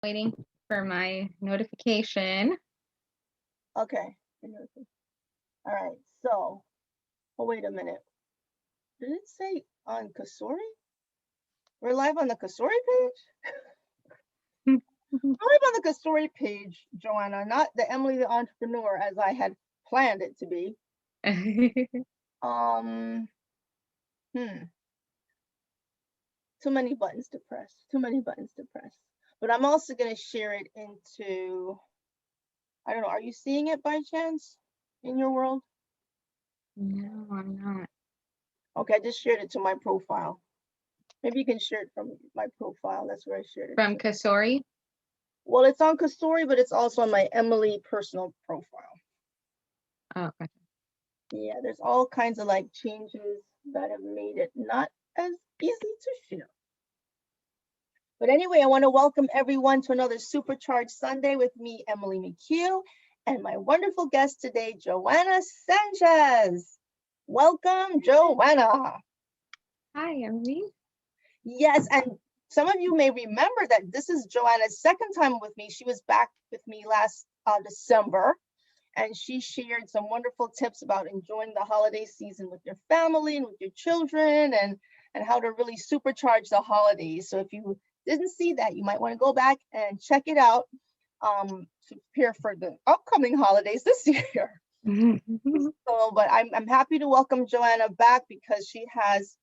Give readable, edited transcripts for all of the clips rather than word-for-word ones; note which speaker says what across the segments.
Speaker 1: Waiting for my notification.
Speaker 2: Okay. All right. So, oh, wait a minute. Did it say on Kasori? We're live on the Kasori page? We're live on the Kasori page, Joanna, not the Emily the Entrepreneur as I had planned it to be. Um, hmm. Too many buttons to press. Too many buttons to press. But I'm also going to share it into, I don't know, are you seeing it by chance in your world?
Speaker 1: No, I'm not.
Speaker 2: Okay, I just shared it to my profile. Maybe you can share it from my profile. That's where I shared it
Speaker 1: From
Speaker 2: to.
Speaker 1: Kasori?
Speaker 2: Well, it's on Kasori, but it's also on my Emily personal profile.
Speaker 1: Oh, okay.
Speaker 2: Yeah, there's all kinds of like changes that have made it not as easy to share. But anyway, I want to welcome everyone to another Supercharged Sunday with me, Emily McHugh, and my wonderful guest today, Johanna Sanchez. Welcome, Johanna.
Speaker 1: Hi, Emily.
Speaker 2: Yes, and some of you may remember that this is Johanna's second time with me. She was back with me last December, and she shared some wonderful tips about enjoying the holiday season with your family and with your children, and how to really supercharge the holidays. So if you didn't see that, you might want to go back and check it out to prepare for the upcoming holidays this year. So, but I'm happy to welcome Johanna back because she has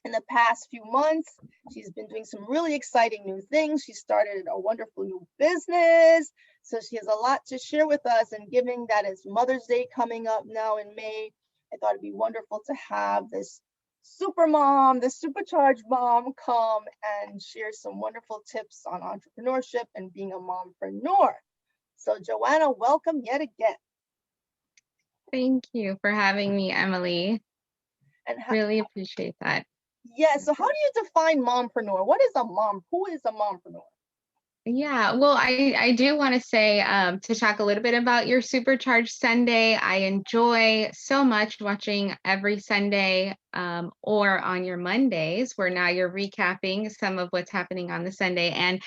Speaker 2: in the past few months. She's been doing some really exciting new things. She started a wonderful new business. So she has a lot to share with us. And given that it's Mother's Day coming up now in May, I thought it'd be wonderful to have this super mom, this supercharged mom come and share some wonderful tips on entrepreneurship and being a mompreneur. So Johanna, welcome yet again.
Speaker 1: Thank you for having me, Emily.
Speaker 2: And
Speaker 1: Really appreciate that.
Speaker 2: yeah, so how do you define mompreneur? What is a mom? Who is a mompreneur?
Speaker 1: Yeah, well, I do want to say to talk a little bit about your Supercharged Sunday. I enjoy so much watching every Sunday or on your Mondays, where now you're recapping some of what's happening on the Sunday. And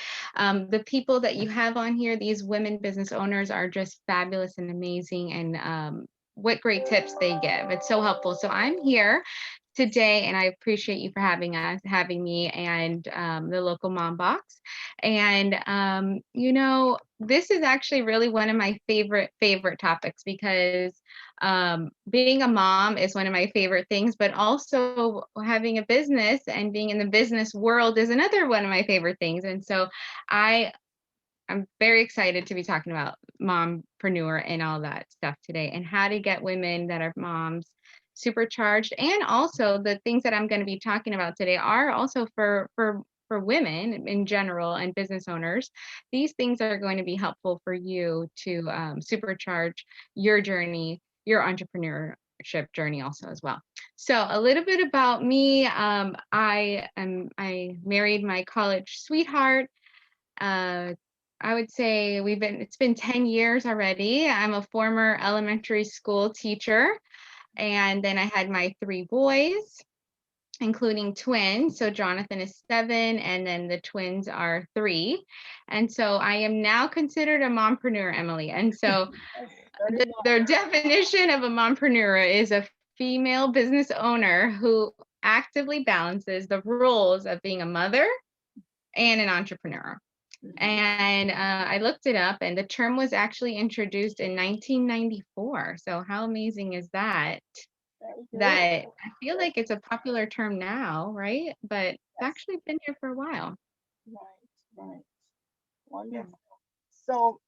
Speaker 1: the people that you have on here, these women business owners, are just fabulous and amazing. And what great tips they give. It's so helpful. So I'm here today, and I appreciate you for having me, and the local mom box. And this is actually really one of my favorite topics because being a mom is one of my favorite things, but also having a business and being in the business world is another one of my favorite things. And so I I'm very excited to be talking about mompreneur and all that stuff today, and how to get women that are moms supercharged. And also the things that I'm going to be talking about today are also for women in general and business owners. These things are going to be helpful for you to supercharge your journey, your entrepreneurship journey also as well. So a little bit about me. I married my college sweetheart. uh, I would say it's been 10 years already. I'm a former elementary school teacher. And then I had my three boys, including twins. So Jonathan is 7, and then the twins are 3. And so I am now considered a mompreneur, Emily. And so
Speaker 2: Yes, very
Speaker 1: the definition of a mompreneur is a female business owner who actively balances the roles of being a mother and an entrepreneur.
Speaker 2: much.
Speaker 1: And I looked it up, and the term was actually introduced in 1994. So how amazing is that?
Speaker 2: Very good.
Speaker 1: That I feel like it's a popular term now, right? But it's
Speaker 2: Yes.
Speaker 1: actually been here for a while.
Speaker 2: Right, right.
Speaker 1: Yeah.
Speaker 2: Wonderful. So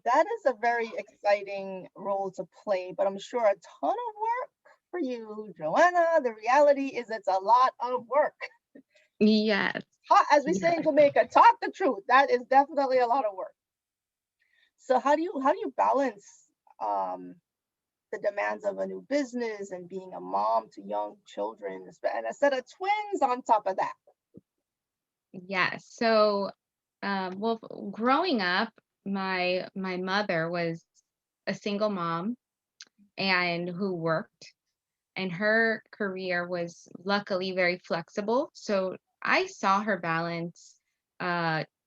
Speaker 2: that is a very exciting role to play, but I'm sure a ton of work for you, Joanna. The reality is it's a lot of work.
Speaker 1: Yes.
Speaker 2: As we say
Speaker 1: Yeah.
Speaker 2: in Jamaica, talk the truth. That is definitely a lot of work. So how do you balance um, the demands of a new business and being a mom to young children and a set of twins on top of that?
Speaker 1: Yes. So, well, growing up, my mother was a single mom and who worked, and her career was luckily very flexible. So I saw her balance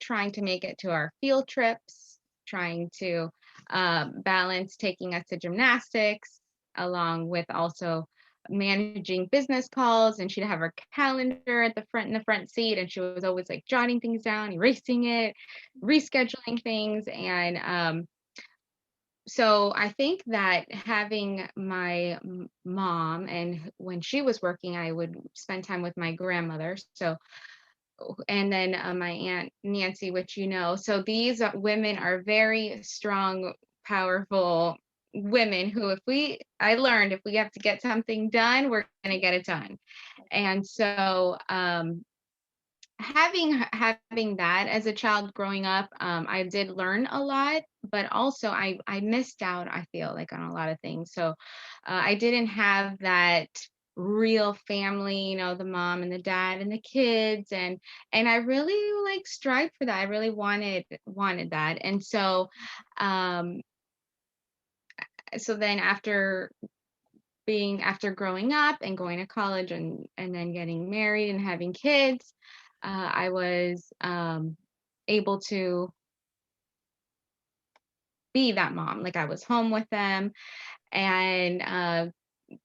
Speaker 1: trying to make it to our field trips, trying to balance taking us to gymnastics, along with also managing business calls. And she'd have her calendar at the front in the front seat, and she was always like jotting things down, erasing it, rescheduling things. And so I think that having my mom, and when she was working, I would spend time with my grandmother. So, and then my aunt Nancy, which so these women are very strong, powerful women who, I learned if we have to get something done, we're going to get it done. And so, having that as a child growing up, I did learn a lot, but also I missed out, I feel like, on a lot of things. So I didn't have that real family, the mom and the dad and the kids, and I really like strived for that. I really wanted that. And so um then after growing up and going to college, and then getting married and having kids, I was able to be that mom. Like, I was home with them, and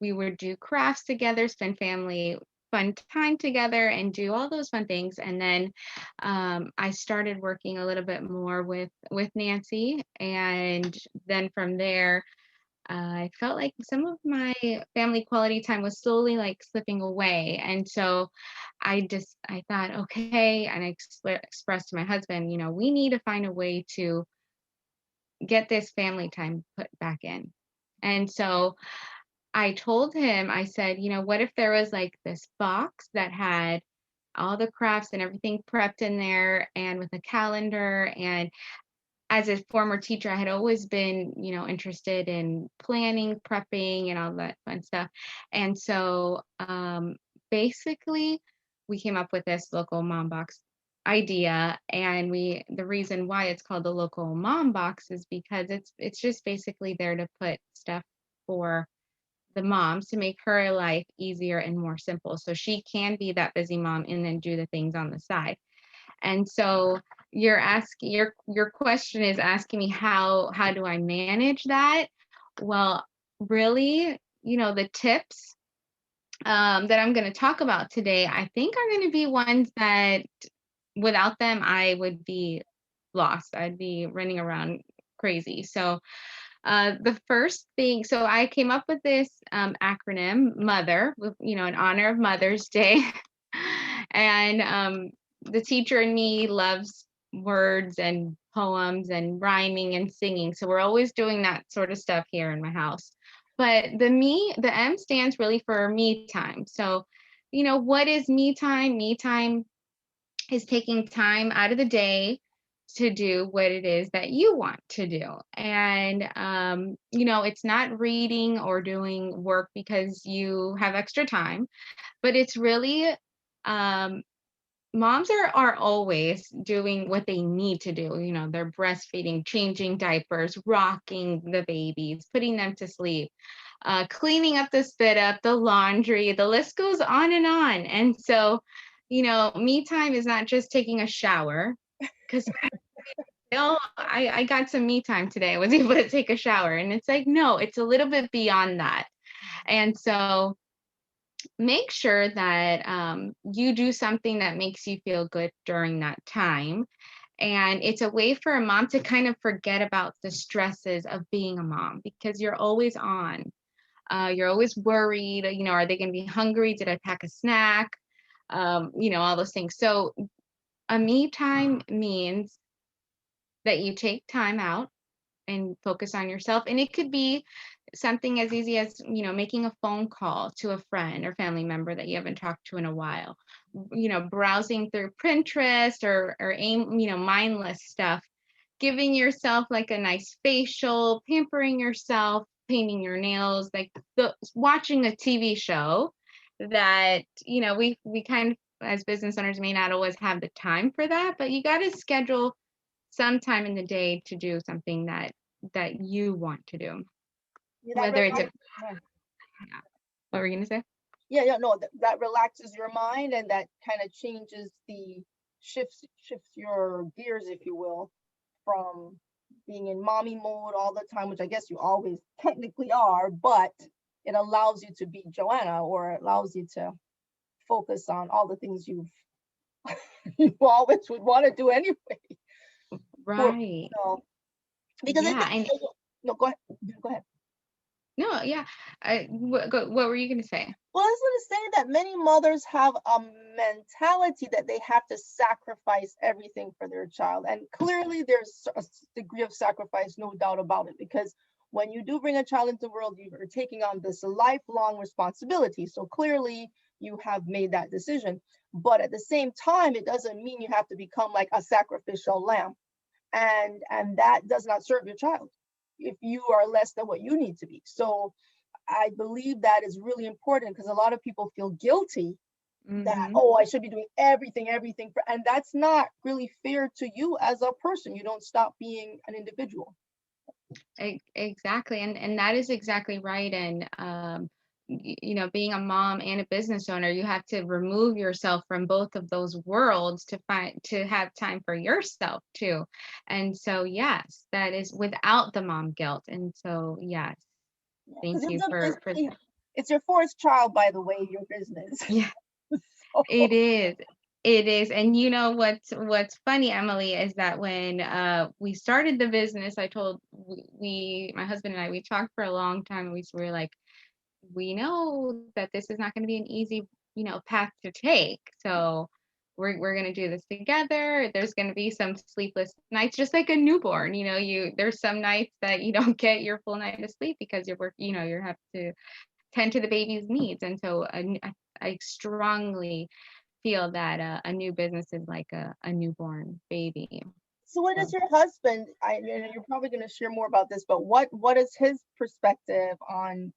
Speaker 1: we would do crafts together, spend family fun time together, and do all those fun things. And then I started working a little bit more with Nancy, and then from there I felt like some of my family quality time was slowly like slipping away. And so I thought, okay, and I expressed to my husband, we need to find a way to get this family time put back in. And so I told him, I said, what if there was like this box that had all the crafts and everything prepped in there, and with a calendar. And as a former teacher, I had always been, interested in planning, prepping, and all that fun stuff. And so basically, we came up with this local mom box idea. And the reason why it's called the local mom box is because it's just basically there to put stuff for the moms to make her life easier and more simple, so she can be that busy mom and then do the things on the side. And so your question is asking me, how do I manage that? Well, really, the tips that I'm going to talk about today, I think are going to be ones that without them I would be lost. I'd be running around crazy. So the first thing, so I came up with this acronym, MOTHER, in honor of Mother's Day. And the teacher in me loves words and poems and rhyming and singing. So we're always doing that sort of stuff here in my house. But the M stands really for me time. So, what is me time? Me time is taking time out of the day to do what it is that you want to do. And it's not reading or doing work because you have extra time, but it's really um moms are always doing what they need to do. They're breastfeeding, changing diapers, rocking the babies, putting them to sleep, cleaning up the spit up, the laundry, the list goes on and on. And so, me time is not just taking a shower, because I got some me time today. I was able to take a shower, and it's like, no, it's a little bit beyond that. And so make sure that you do something that makes you feel good during that time. And it's a way for a mom to kind of forget about the stresses of being a mom, because you're always on. You're always worried, are they going to be hungry? Did I pack a snack? All those things. So a me time means that you take time out and focus on yourself. And it could be something as easy as, making a phone call to a friend or family member that you haven't talked to in a while, browsing through Pinterest or aim, mindless stuff, giving yourself like a nice facial, pampering yourself, painting your nails, like watching a TV show that, we kind of, as business owners, may not always have the time for that, but you got to schedule some time in the day to do something that you want to do.
Speaker 2: Yeah,
Speaker 1: Whether it's a
Speaker 2: yeah.
Speaker 1: what were you gonna say?
Speaker 2: Yeah, no, that relaxes your mind, and that kind of changes the shifts your gears, if you will, from being in mommy mode all the time, which I guess you always technically are, but it allows you to be Joanna, or it allows you to focus on all the things you always would want to do anyway.
Speaker 1: Right.
Speaker 2: So, because I
Speaker 1: Yeah.
Speaker 2: think,
Speaker 1: And
Speaker 2: no, go ahead. Go ahead.
Speaker 1: no, yeah. What were you going to say?
Speaker 2: Well, I was going to say that many mothers have a mentality that they have to sacrifice everything for their child. And clearly, there's a degree of sacrifice, no doubt about it, because when you do bring a child into the world, you are taking on this lifelong responsibility. So clearly, you have made that decision. But at the same time, it doesn't mean you have to become like a sacrificial lamb. And that does not serve your child if you are less than what you need to be. So I believe that is really important, because a lot of people feel guilty that,
Speaker 1: Hmm.
Speaker 2: oh, I should be doing everything for, and that's not really fair to you as a person. You don't stop being an individual.
Speaker 1: Exactly. And that is exactly right. And being a mom and a business owner, you have to remove yourself from both of those worlds to have time for yourself too. And so yes, that is without the mom guilt. And so yes,
Speaker 2: Yeah,
Speaker 1: thank
Speaker 2: because
Speaker 1: you for
Speaker 2: it's your fourth child, by the way, your business.
Speaker 1: yeah.
Speaker 2: So,
Speaker 1: It is. It is. And you know what's funny, Emily, is that when we started the business, I told we my husband and I, we talked for a long time, and we were like, we know that this is not going to be an easy, path to take. So we're going to do this together. There's going to be some sleepless nights, just like a newborn. There's some nights that you don't get your full night of sleep because you have to tend to the baby's needs. And so I strongly feel that a new business is like a newborn baby.
Speaker 2: so what
Speaker 1: So
Speaker 2: is your husband? You're probably going to share more about this, but what is his perspective on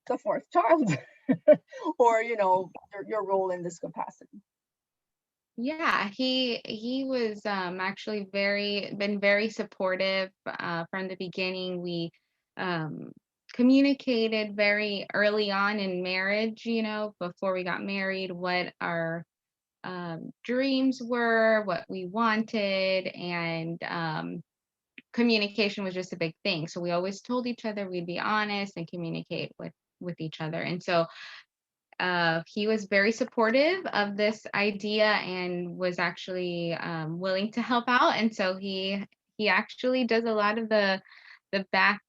Speaker 2: the fourth child, or your role in this capacity?
Speaker 1: yeah, he was actually been very supportive from the beginning. We um, communicated very early on in marriage, before we got married, what our dreams were, what we wanted, and communication was just a big thing. So we always told each other we'd be honest and communicate with each other. And so he was very supportive of this idea and was actually willing to help out. And so he actually does a lot of the back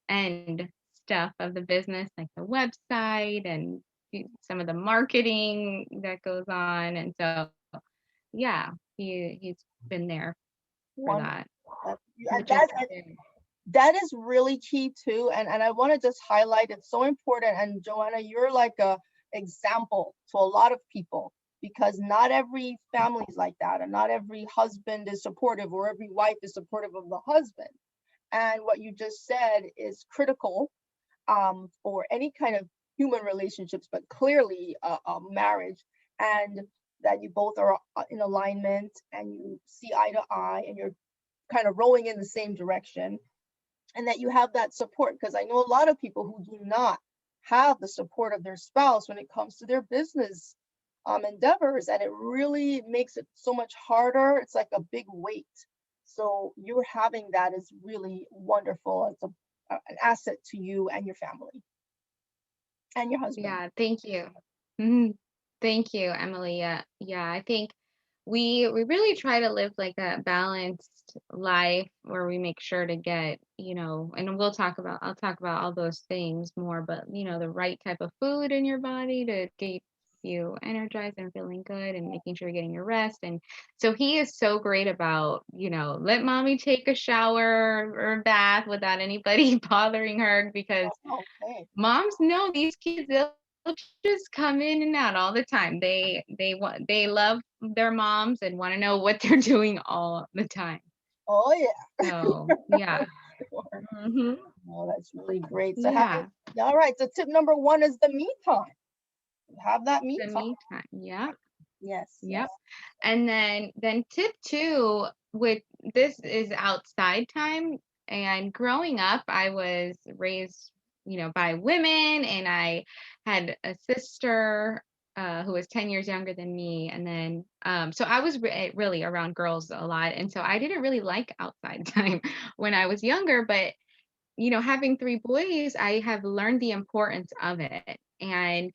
Speaker 1: end stuff of the business, like the website and some of the marketing that goes on. And so yeah, he's been there for
Speaker 2: Wonderful.
Speaker 1: that,
Speaker 2: And
Speaker 1: which is
Speaker 2: that is really key too. And I want to just highlight, it's so important. And Joanna, you're like a example to a lot of people, because not every family is like that, and not every husband is supportive, or every wife is supportive of the husband. And what you just said is critical, for any kind of human relationships, but clearly a marriage. And that you both are in alignment, and you see eye to eye, and you're kind of rowing in the same direction, and that you have that support, because I know a lot of people who do not have the support of their spouse when it comes to their business endeavors, and it really makes it so much harder. It's like a big weight. So you're having that is really wonderful. It's an asset to you and your family and your husband.
Speaker 1: yeah, thank you. Mhm. Thank you, Emily. Yeah, I think we really try to live like a balanced life where we make sure to get, and I'll talk about all those things more, but the right type of food in your body to keep you energized and feeling good and making sure you're getting your rest. And so he is so great about, let mommy take a shower or a bath without anybody bothering her, because
Speaker 2: Okay.
Speaker 1: moms know these kids, they'll just come in and out all the time. They love their moms and want to know what they're doing all the time.
Speaker 2: Oh yeah.
Speaker 1: So yeah.
Speaker 2: Sure.
Speaker 1: Hmm.
Speaker 2: Oh, that's really great. So having,
Speaker 1: Yeah.
Speaker 2: all right. So tip number one is the me time. Have that me
Speaker 1: The
Speaker 2: time.
Speaker 1: me time. Yep.
Speaker 2: Yes, yes.
Speaker 1: Yep. And then tip two, with this is outside time. And growing up, I was raised, by women, and I had a sister who was 10 years younger than me. And then, so I was really around girls a lot. And so I didn't really like outside time when I was younger. But, having three boys, I have learned the importance of it. And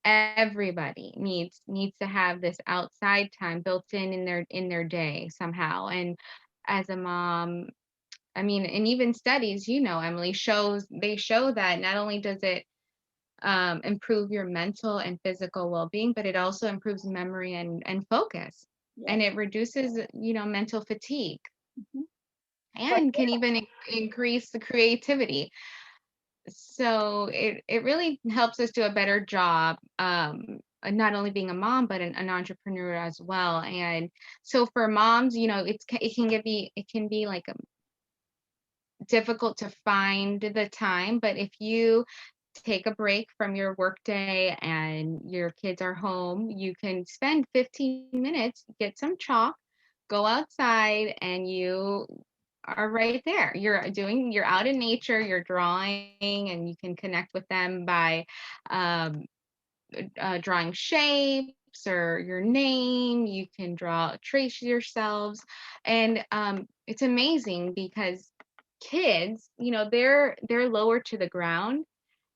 Speaker 1: everybody needs to have this outside time built in their day somehow. And as a mom, I mean, and even studies, Emily, they show that not only does it improve your mental and physical well-being, but it also improves memory and focus. And
Speaker 2: Yes.
Speaker 1: it reduces, mental fatigue,
Speaker 2: Mhm. But
Speaker 1: and can even increase the creativity. So it really helps us do a better job, not only being a mom, but an entrepreneur as well. And so for moms, it can be like difficult to find the time, but if you take a break from your workday and your kids are home, you can spend 15 minutes, get some chalk, go outside, and you are right there. You're out in nature, you're drawing, and you can connect with them by um, drawing shapes or your name. You can trace yourselves. And it's amazing because kids, they're lower to the ground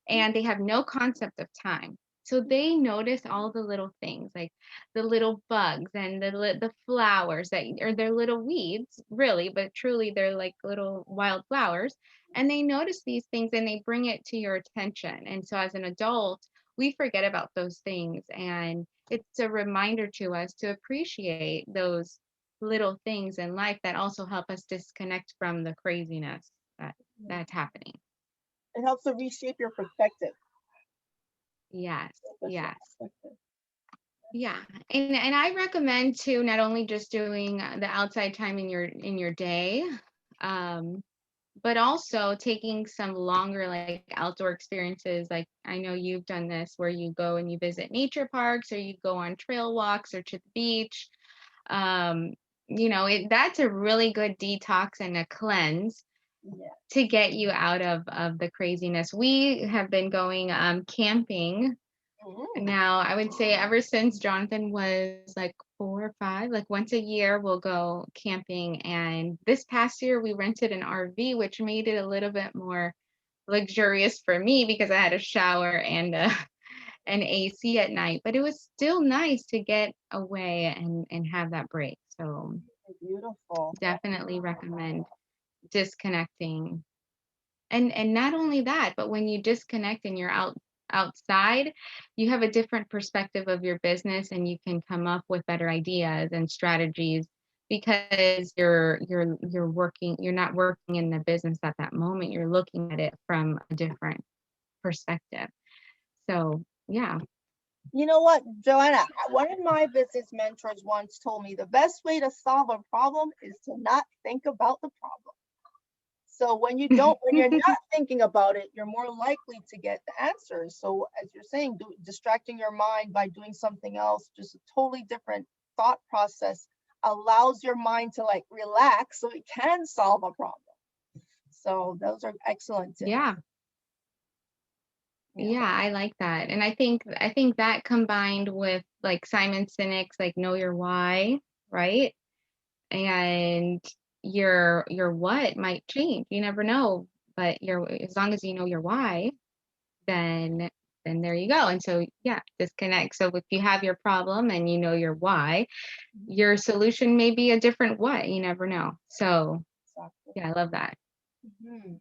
Speaker 1: and they have no concept of time. So they notice all the little things, like the little bugs and the flowers that are their little weeds, really, but truly they're like little wild flowers. And they notice these things and they bring it to your attention. And so as an adult, we forget about those things. And it's a reminder to us to appreciate those little things in life that also help us disconnect from the craziness that's happening.
Speaker 2: it helps to reshape your perspective.
Speaker 1: Yes,
Speaker 2: That's your
Speaker 1: yes.
Speaker 2: perspective.
Speaker 1: Yeah. And I recommend too, not only just doing the outside time in your day, um, but also taking some longer like outdoor experiences. Like I know you've done this where you go and you visit nature parks or you go on trail walks or to the beach. Um, that's a really good detox and a cleanse
Speaker 2: Yeah.
Speaker 1: to get you out of the craziness. We have been going camping.
Speaker 2: Mm.
Speaker 1: Now, I would say ever since Jonathan was like 4 or 5, like once a year we'll go camping. And this past year we rented an RV, which made it a little bit more luxurious for me because I had a shower and an AC at night. But it was still nice to get away and have that break. So
Speaker 2: Beautiful.
Speaker 1: definitely recommend disconnecting. And not only that, but when you disconnect and you're outside, you have a different perspective of your business and you can come up with better ideas and strategies because you're not working in the business at that moment. You're looking at it from a different perspective. So, yeah.
Speaker 2: You know what, Joanna? One of my business mentors once told me the best way to solve a problem is to not think about the problem. So when you're not thinking about it, you're more likely to get the answers. So as you're saying, distracting your mind by doing something else, just a totally different thought process allows your mind to like relax so it can solve a problem. So those are excellent tips.
Speaker 1: Yeah.
Speaker 2: Yeah.
Speaker 1: Yeah, I like that. And I think that combined with like Simon Sinek's like know your why, right? And your what might change. You never know, but your as long as you know your why, then then there you go. And so yeah, disconnect. So if you have your problem and you know your why, your solution may be a different what. You never know. So
Speaker 2: Exactly.
Speaker 1: yeah, I love that.
Speaker 2: Mhm.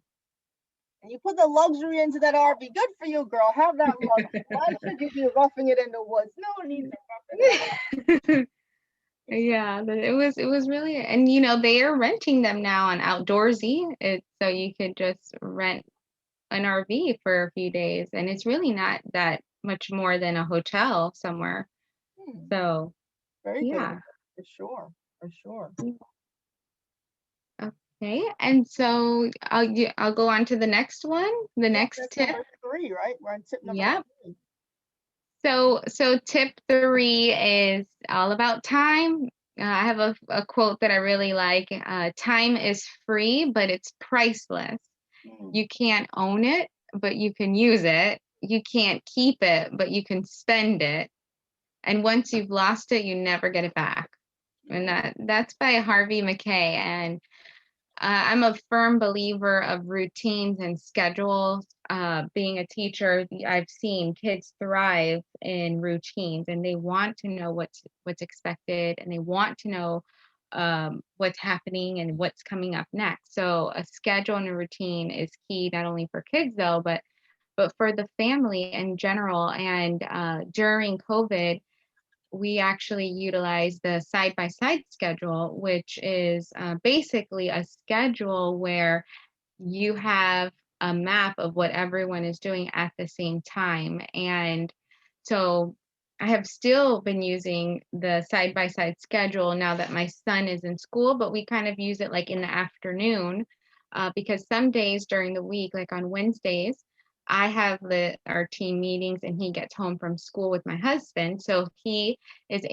Speaker 2: And you put the luxury into that RV. Good for you, girl. Have that luxury. Why should you be roughing it in the woods? No need to rough it up.
Speaker 1: Yeah, it was really, and they are renting them now on Outdoorsy. So you could just rent an RV for a few days, and it's really not that much more than a hotel somewhere.
Speaker 2: Hmm,
Speaker 1: So,
Speaker 2: very good
Speaker 1: yeah.
Speaker 2: idea, for sure. For sure.
Speaker 1: Okay. And so I'll go on to the next one, the
Speaker 2: Yeah,
Speaker 1: next
Speaker 2: that's
Speaker 1: tip.
Speaker 2: number 3, right? We're on tip number
Speaker 1: Yep.
Speaker 2: 3.
Speaker 1: So tip 3 is all about time. I have a quote that I really like. Time is free, but it's priceless.
Speaker 2: Hmm.
Speaker 1: You can't own it, but you can use it. You can't keep it, but you can spend it. And once you've lost it, you never get it back. And that's by Harvey McKay. And I'm a firm believer of routines and schedules. Being a teacher, I've seen kids thrive in routines, and they want to know what's expected, and they want to know what's happening and what's coming up next. So a schedule and a routine is key, not only for kids though, but for the family in general. And during COVID, we actually utilize the side by side schedule, which is basically a schedule where you have a map of what everyone is doing at the same time. And so I have still been using the side by side schedule now that my son is in school, but we kind of use it like in the afternoon because some days during the week, like on Wednesdays, I have our team meetings and he gets home from school with my husband. So he has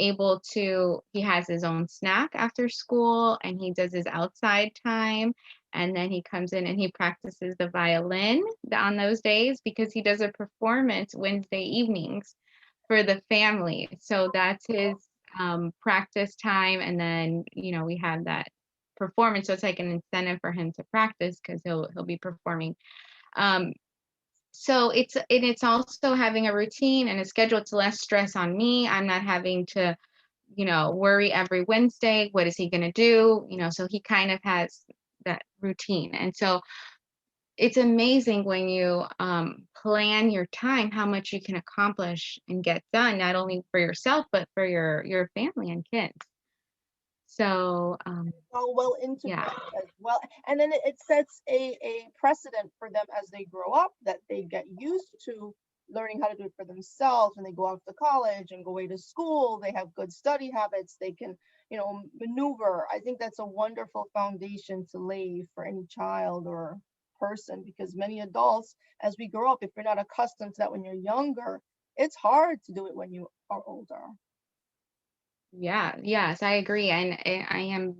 Speaker 1: his own snack after school and he does his outside time. And then he comes in and he practices the violin on those days because he does a performance Wednesday evenings for the family. So that's his practice time. And then, we have that performance. So it's like an incentive for him to practice because he'll be performing. So it's also having a routine and a schedule. It's less stress on me. I'm not having to, worry every Wednesday. What is he going to do? So he kind of has that routine. And so it's amazing when you plan your time, how much you can accomplish and get done, not only for yourself, but for your family and kids. So,
Speaker 2: all well
Speaker 1: yeah.
Speaker 2: integrated as well. And then it sets a precedent for them as they grow up, that they get used to learning how to do it for themselves when they go off to college and go away to school. They have good study habits. They can, maneuver. I think that's a wonderful foundation to lay for any child or person, because many adults, as we grow up, if you're not accustomed to that when you're younger, it's hard to do it when you are older.
Speaker 1: Yeah, yes, I agree. And I am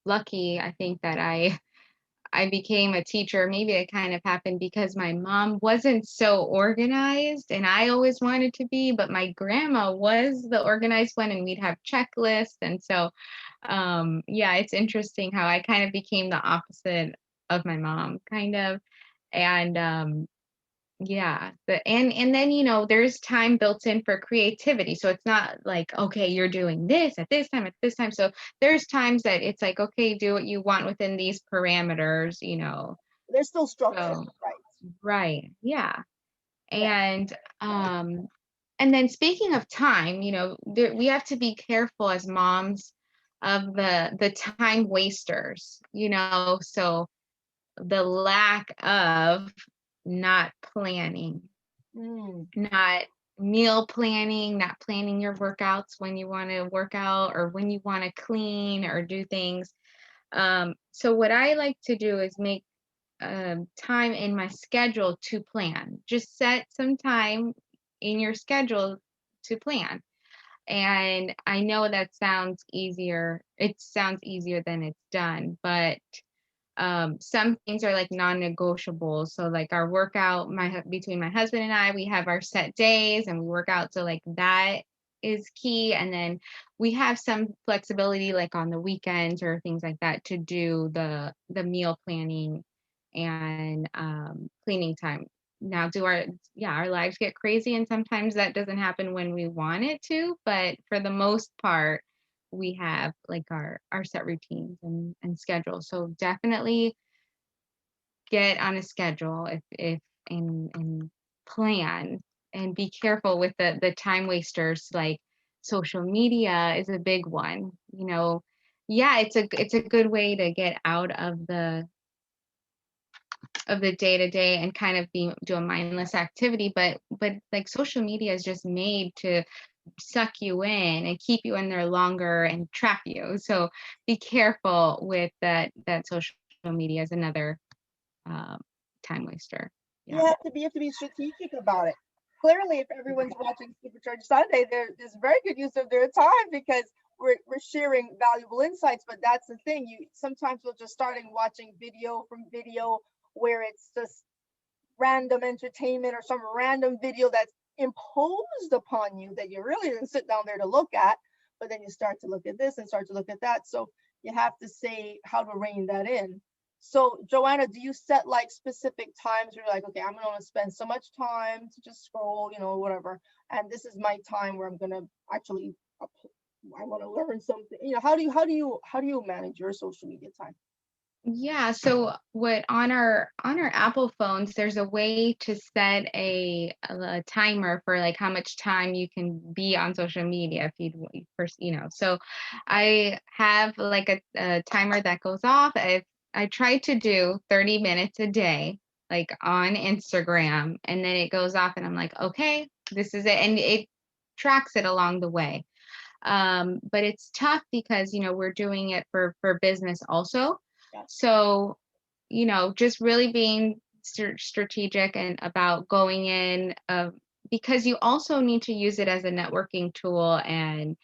Speaker 1: lucky, I think, that I became a teacher. Maybe it kind of happened because my mom wasn't so organized and I always wanted to be, but my grandma was the organized one and we'd have checklists. And so, yeah, it's interesting how I kind of became the opposite of my mom, kind of. And yeah, and then there's time built in for creativity. So it's not like, okay, you're doing this at this time, at this time. So there's times that it's like, okay, do what you want within these parameters.
Speaker 2: There's still structure,
Speaker 1: So
Speaker 2: right?
Speaker 1: right, yeah.
Speaker 2: Yeah.
Speaker 1: And then speaking of time, we have to be careful as moms of the time wasters. So the lack of not planning,
Speaker 2: Mm.
Speaker 1: not meal planning, not planning your workouts when you want to work out or when you want to clean or do things. So what I like to do is make time in my schedule to plan. Just set some time in your schedule to plan. And I know that sounds easier. It sounds easier than it's done, but some things are like non-negotiable. So like our workout, between my husband and I, we have our set days and we work out. So like that is key. And then we have some flexibility like on the weekends or things like that to do the meal planning and cleaning time. Now our lives get crazy and sometimes that doesn't happen when we want it to, but for the most part we have like our set routines and schedules. So definitely get on a schedule if and plan and be careful with the time wasters. Like social media is a big one. Yeah, it's a good way to get out of the day to day and kind of do a mindless activity, but like social media is just made to suck you in and keep you in there longer and trap you. So be careful with that social media is another um, time waster.
Speaker 2: You
Speaker 1: Yeah.
Speaker 2: have to be strategic about it. Clearly, if everyone's watching Supercharged Sunday, there's very good use of their time, because we're sharing valuable insights. But that's the thing. You sometimes we'll just starting watching video from video where it's just random entertainment or some random video that's imposed upon you that you really didn't sit down there to look at, but then you start to look at this and start to look at that. So you have to say how to rein that in. So Joanna, do you set like specific times where you're like, okay, I'm gonna spend so much time to just scroll, whatever, and this is my time where I'm gonna actually I want to learn something. How do you manage your social media time?
Speaker 1: Yeah, so what on our Apple phones, there's a way to set a timer for like how much time you can be on social media if you first, So I have like a timer that goes off. I try to do 30 minutes a day, like on Instagram, and then it goes off and I'm like, okay, this is it. And it tracks it along the way. But it's tough because we're doing it for business also.
Speaker 2: Yes.
Speaker 1: So just really being strategic and about going in, because you also need to use it as a networking tool. And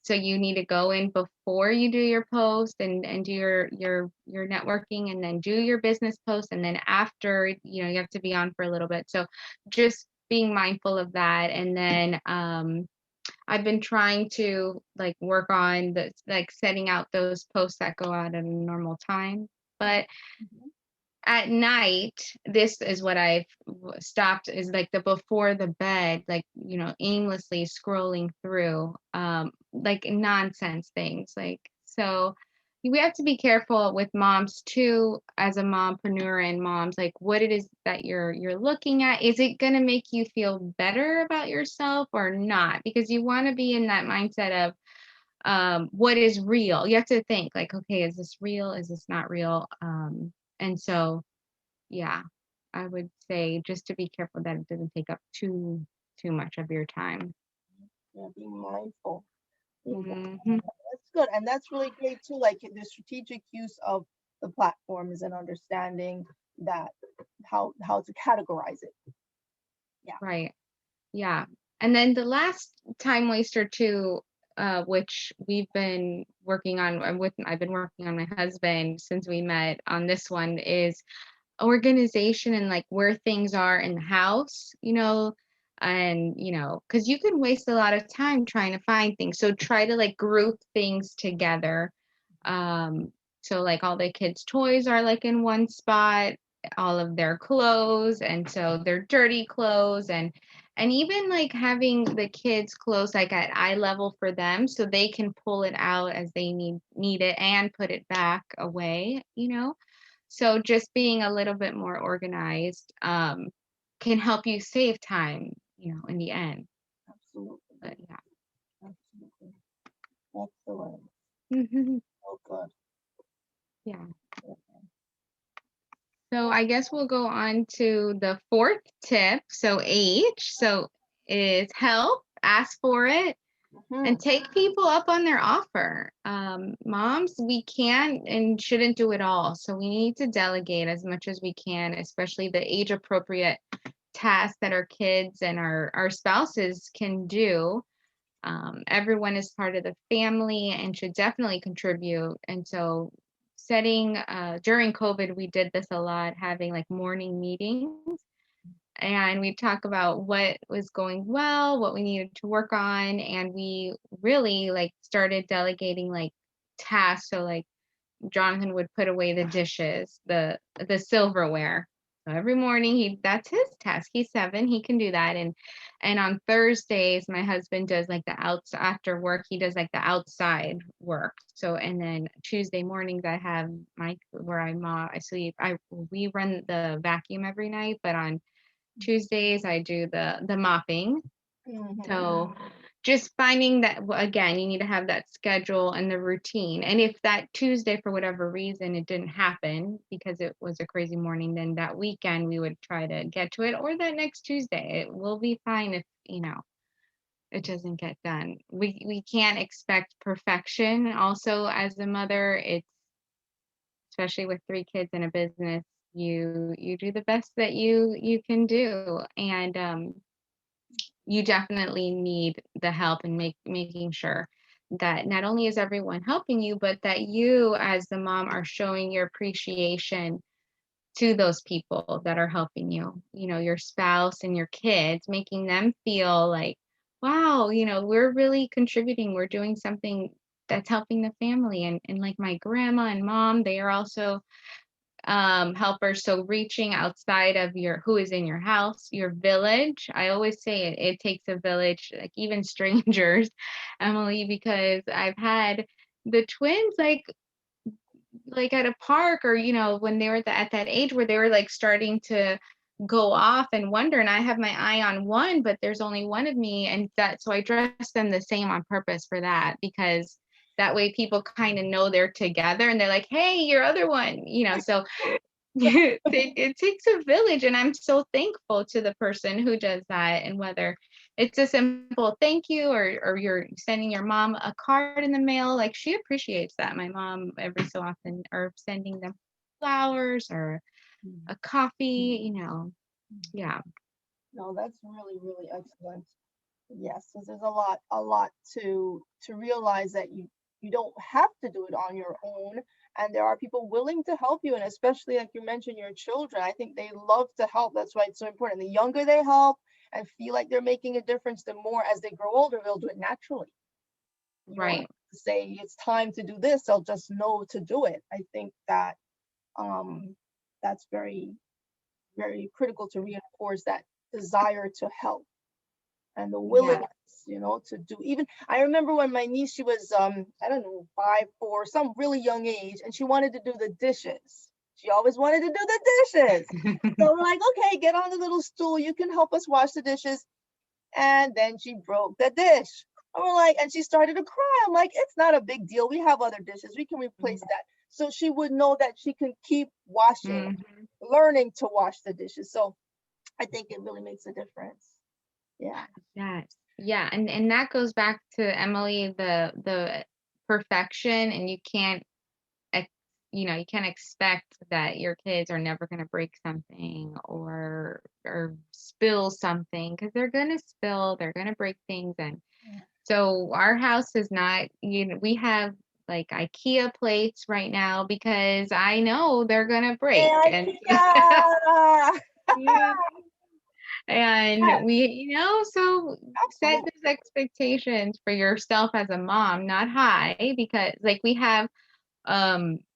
Speaker 1: so you need to go in before you do your post and do your networking, and then do your business post, and then after, you have to be on for a little bit. So just being mindful of that. And then I've been trying to like work on the like setting out those posts that go out at a normal time. But
Speaker 2: Mhm.
Speaker 1: at night, this is what I've stopped, is like the before the bed, like, aimlessly scrolling through like nonsense things. Like, so we have to be careful with moms too, as a mompreneur and moms, like what it is that you're looking at. Is it going to make you feel better about yourself or not? Because you want to be in that mindset of what is real. You have to think like, okay, is this real? Is this not real? And so yeah, I would say just to be careful that it doesn't take up too much of your time.
Speaker 2: Yeah, be mindful.
Speaker 1: Mhm.
Speaker 2: That's good. And that's really great too. Like the strategic use of the platforms and understanding that how to categorize it. Yeah.
Speaker 1: Right. Yeah. And then the last time waster too, which I've been working on my husband since we met on this one, is organization and like where things are in the house, and because you can waste a lot of time trying to find things. So try to like group things together. So like all the kids' toys are like in one spot, all of their clothes, and so their dirty clothes, and even like having the kids' clothes like at eye level for them so they can pull it out as they need it and put it back away. So just being a little bit more organized can help you save time, in the end.
Speaker 2: Absolutely.
Speaker 1: But yeah.
Speaker 2: Absolutely. Excellent.
Speaker 1: Mhm.
Speaker 2: Oh, good.
Speaker 1: Yeah. So I guess we'll go on to the fourth tip. So H. So it is help, ask for it, and
Speaker 2: Hmm.
Speaker 1: take people up on their offer. Moms, we can and shouldn't do it all. So we need to delegate as much as we can, especially the age appropriate tasks that our kids and our spouses can do. Everyone is part of the family and should definitely contribute. And so, setting during COVID, we did this a lot, having like morning meetings, and we talk about what was going well, what we needed to work on, and we really like started delegating like tasks. So like Jonathan would put away the dishes, the silverware. So every morning that's his task. He's 7, he can do that. And on Thursdays, my husband does like the outs after work, he does like the outside work. So and then Tuesday mornings I have my where I sleep. We run the vacuum every night, but on Tuesdays I do the mopping.
Speaker 2: Hmm.
Speaker 1: So just finding that, again, you need to have that schedule and the routine. And if that Tuesday, for whatever reason, it didn't happen because it was a crazy morning, then that weekend we would try to get to it, or that next Tuesday. It will be fine if, it doesn't get done. We can't expect perfection. Also, as a mother, it's especially with 3 kids and a business, you do the best that you can do. And you definitely need the help and making sure that not only is everyone helping you, but that you as the mom are showing your appreciation to those people that are helping you, your spouse and your kids, making them feel like, wow, we're really contributing. We're doing something that's helping the family. And like my grandma and mom, they are also helpers. So reaching outside of who is in your house, your village. I always say it takes a village, like even strangers, Emily, because I've had the twins like at a park, or when they were at that age where they were like starting to go off and wonder, and I have my eye on one, but there's only one of me, and that so I dress them the same on purpose for that, because that way people kind of know they're together and they're like, hey, your other one, so it takes a village, and I'm so thankful to the person who does that. And whether it's a simple thank you, or you're sending your mom a card in the mail, like she appreciates that. My mom every so often, or sending them flowers or a coffee, yeah.
Speaker 2: No, that's really, really excellent. Yes, 'cause there's a lot to realize that you don't have to do it on your own, and there are people willing to help you, and especially like you mentioned, your children. I think they love to help. That's why it's so important. The younger they help and feel like they're making a difference, the more as they grow older, they'll do it naturally. You don't have
Speaker 1: Right.
Speaker 2: to say it's time to do this. They'll just know to do it. I think that um that's very, very critical to reinforce that desire to help and the
Speaker 1: Yeah.
Speaker 2: willingness, to do. Even I remember when my niece, she was I don't know, 5, 4, some really young age, and she wanted to do the dishes. She always wanted to do the dishes. So we're like, okay, get on the little stool. You can help us wash the dishes. And then she broke the dish. And we're like, and she started to cry. I'm like, it's not a big deal. We have other dishes. We can replace that. So she would know that she can keep washing,
Speaker 1: Mhm.
Speaker 2: learning to wash the dishes. So I think it really makes a difference. Yeah.
Speaker 1: Yes. Yeah, and that goes back to Emily, the perfection, and ex- you can't expect that your kids are never going to break something, or spill something, because they're going to spill, they're going to break things. And so our house is not, we have like IKEA plates right now because I know they're going to break.
Speaker 2: And
Speaker 1: And
Speaker 2: yeah,
Speaker 1: yeah, and so set
Speaker 2: absolutely.
Speaker 1: those expectations for yourself as a mom, not high, because like we have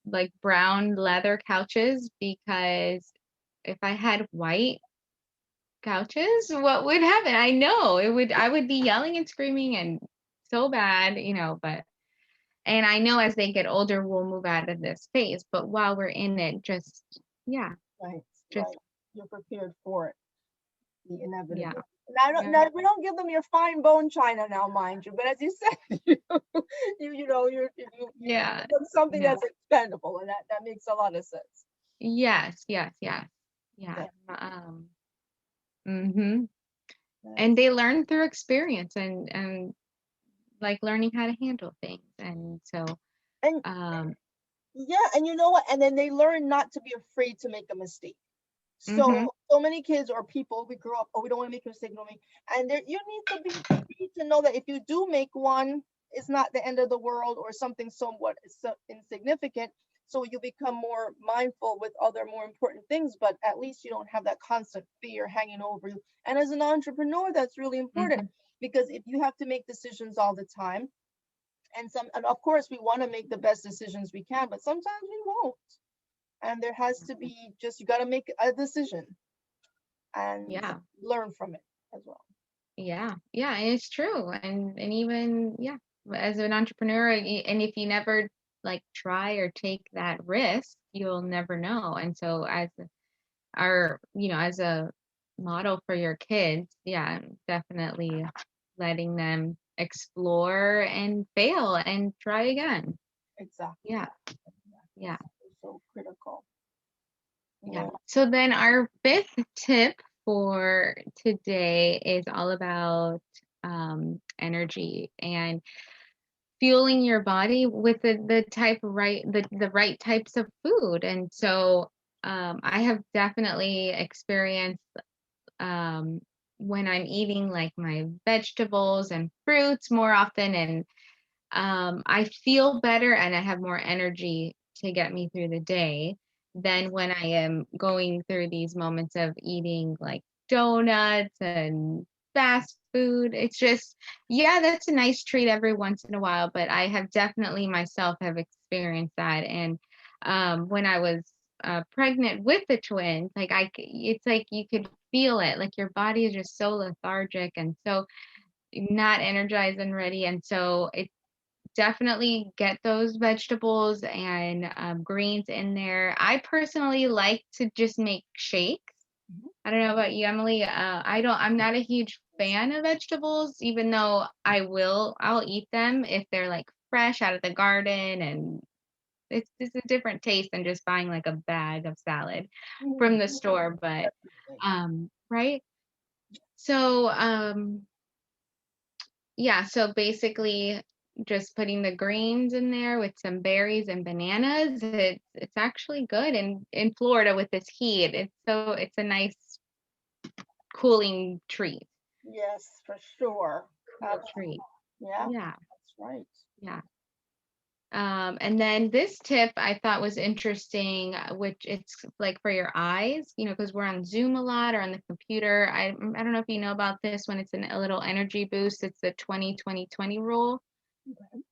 Speaker 1: like brown leather couches, because if I had white couches, what would happen? I know I would be yelling and screaming and so bad, but and I know as they get older we'll move out of this phase, but while we're in it, just yeah,
Speaker 2: Right,
Speaker 1: just
Speaker 2: right. You're prepared for it, the
Speaker 1: yeah.
Speaker 2: inevitable. Now,
Speaker 1: Yeah.
Speaker 2: now we don't give them your fine bone china now, mind you. But as you said, you
Speaker 1: Yeah.
Speaker 2: give them something
Speaker 1: Yeah.
Speaker 2: that's expendable, and that makes a lot of sense.
Speaker 1: Yes, yes, yes. Yeah.
Speaker 2: Yeah,
Speaker 1: Mhm. And
Speaker 2: nice.
Speaker 1: they learn through experience, and like learning how to handle things. And so
Speaker 2: And
Speaker 1: um
Speaker 2: yeah, and you know what? And then they learn not to be afraid to make a mistake.
Speaker 1: mhm.
Speaker 2: So many kids or people, we grow up, oh, we don't want to make a mistake, don't make. And there, you need to know that if you do make one, it's not the end of the world or something somewhat insignificant. So you become more mindful with other more important things, but at least you don't have that constant fear hanging over you. And as an entrepreneur, that's really important
Speaker 1: Mhm.
Speaker 2: because if you have to make decisions all the time, and of course we want to make the best decisions we can, but sometimes we won't. And there has to be just, you got to make a decision and
Speaker 1: Yeah.
Speaker 2: learn from it as well.
Speaker 1: Yeah. Yeah, and it's true. And even yeah, as an entrepreneur, and if you never like try or take that risk, you'll never know. And so as a model for your kids, yeah, definitely letting them explore and fail and try again.
Speaker 2: Exactly.
Speaker 1: Yeah.
Speaker 2: That's
Speaker 1: Yeah.
Speaker 2: so critical.
Speaker 1: Yeah.
Speaker 2: Yeah.
Speaker 1: So then our fifth tip for today is all about energy and fueling your body with the right types of food. And so I have definitely experienced um, when I'm eating like my vegetables and fruits more often, and I feel better and I have more energy to get me through the day. than when I am going through these moments of eating like donuts and fast food. It's just, yeah, that's a nice treat every once in a while, but I have definitely myself have experienced that. And when I was pregnant with the twins, like it's like you could feel it, like your body is just so lethargic and so not energized and ready. And so it definitely get those vegetables and greens in there. I personally like to just make shakes.
Speaker 2: Mhm.
Speaker 1: I don't know about you, Emily. I'm not a huge fan of vegetables, even though I'll eat them if they're like fresh out of the garden, and it's a different taste than just buying like a bag of salad from
Speaker 2: Mhm.
Speaker 1: the store. But
Speaker 2: Definitely.
Speaker 1: right. So yeah, so basically just putting the greens in there with some berries and bananas. It's actually good in Florida with this heat. It's a nice cooling treat.
Speaker 2: Yes, for sure.
Speaker 1: Cool treat.
Speaker 2: Yeah,
Speaker 1: Yeah,
Speaker 2: that's right.
Speaker 1: yeah. And then this tip I thought was interesting, which it's like for your eyes, because we're on Zoom a lot or on the computer. I don't know if you know about this when it's a little energy boost. It's the 20-20-20 rule.
Speaker 2: Okay.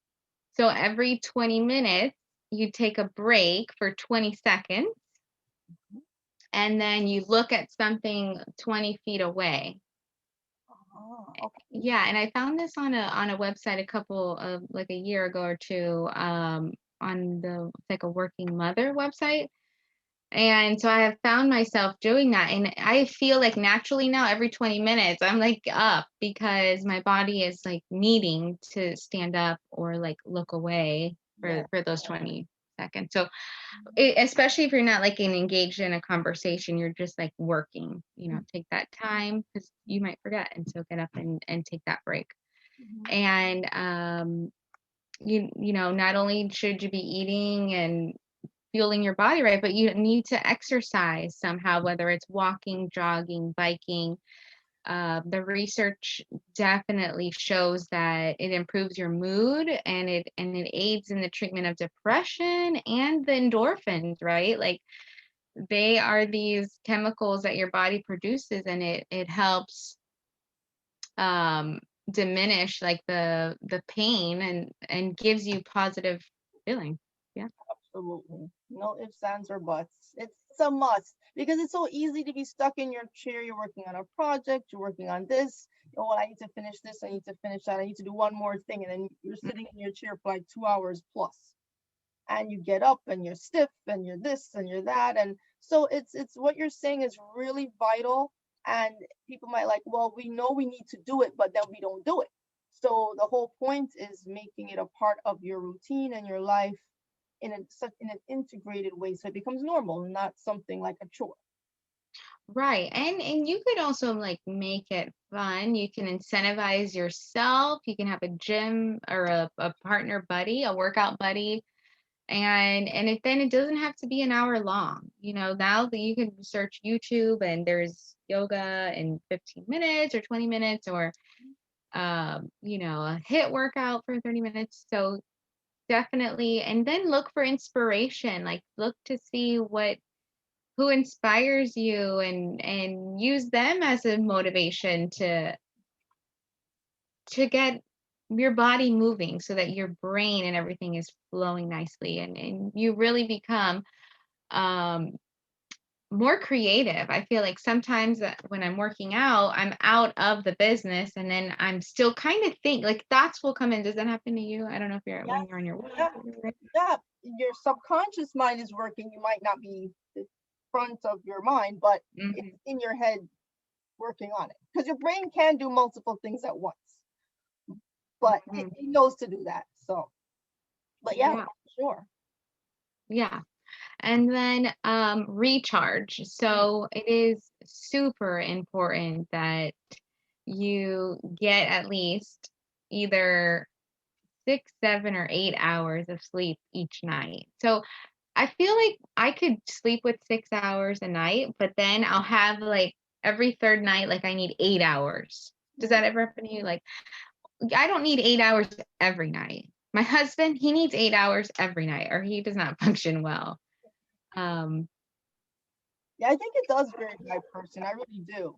Speaker 1: So every 20 minutes, you take a break for 20 seconds and then you look at something 20 feet away.
Speaker 2: Okay.
Speaker 1: Yeah, and I found this on a website a couple of like a year ago or two, on the like a working mother website. And so I have found myself doing that. And I feel like naturally now every 20 minutes I'm like up because my body is like needing to stand up or like look away
Speaker 2: Yeah.
Speaker 1: for those 20 seconds. So especially if you're not like engaged in a conversation, you're just like working, take that time because you might forget. And so get up and take that break.
Speaker 2: Mhm.
Speaker 1: And not only should you be eating and fueling your body right, but you need to exercise somehow, whether it's walking, jogging, biking. The research definitely shows that it improves your mood and it aids in the treatment of depression and the endorphins, right? Like they are these chemicals that your body produces, and it helps um diminish like the pain and gives you positive feeling. Yeah.
Speaker 2: Absolutely. No ifs, ands, or buts. It's a must because it's so easy to be stuck in your chair. You're working on a project, you're working on this. Oh, well, I need to finish this, I need to finish that, I need to do one more thing. And then you're sitting in your chair for like 2 hours plus. And you get up and you're stiff and you're this and you're that. And so it's what you're saying is really vital. And people might like, well, we know we need to do it, but then we don't do it. So the whole point is making it a part of your routine and your life in an integrated way so it becomes normal, not something like a chore.
Speaker 1: Right. And you could also like make it fun. You can incentivize yourself. You can have a gym or a partner buddy, a workout buddy. Then it doesn't have to be an hour long. Now that you can search YouTube and there's yoga in 15 minutes or 20 minutes or a hit workout for 30 minutes. So definitely, and then look for inspiration. Like look to see who inspires you and use them as a motivation to get your body moving so that your brain and everything is flowing nicely and you really become um more creative. I feel like sometimes that when I'm working out, I'm out of the business and then I'm still kind of think like thoughts will come in. Does that happen to you? I don't know if you're
Speaker 2: Yes,
Speaker 1: when you're on your
Speaker 2: yeah,
Speaker 1: walk.
Speaker 2: yeah. Your subconscious mind is working. You might not be the front of your mind, but it's
Speaker 1: Mhm,
Speaker 2: in your head working on it. Because your brain can do multiple things at once, but it,
Speaker 1: mhm.
Speaker 2: it knows to do that. So, but yeah,
Speaker 1: Yeah,
Speaker 2: sure.
Speaker 1: yeah. And then recharge. So it is super important that you get at least either 6, 7, or 8 hours of sleep each night. So I feel like I could sleep with 6 hours a night, but then I'll have like every third night, like I need 8 hours. Does
Speaker 2: Mhm.
Speaker 1: that ever happen to you? Like I don't need 8 hours every night. My husband, he needs 8 hours every night, or he does not function well.
Speaker 2: Yeah, I think it does vary by person. I really do.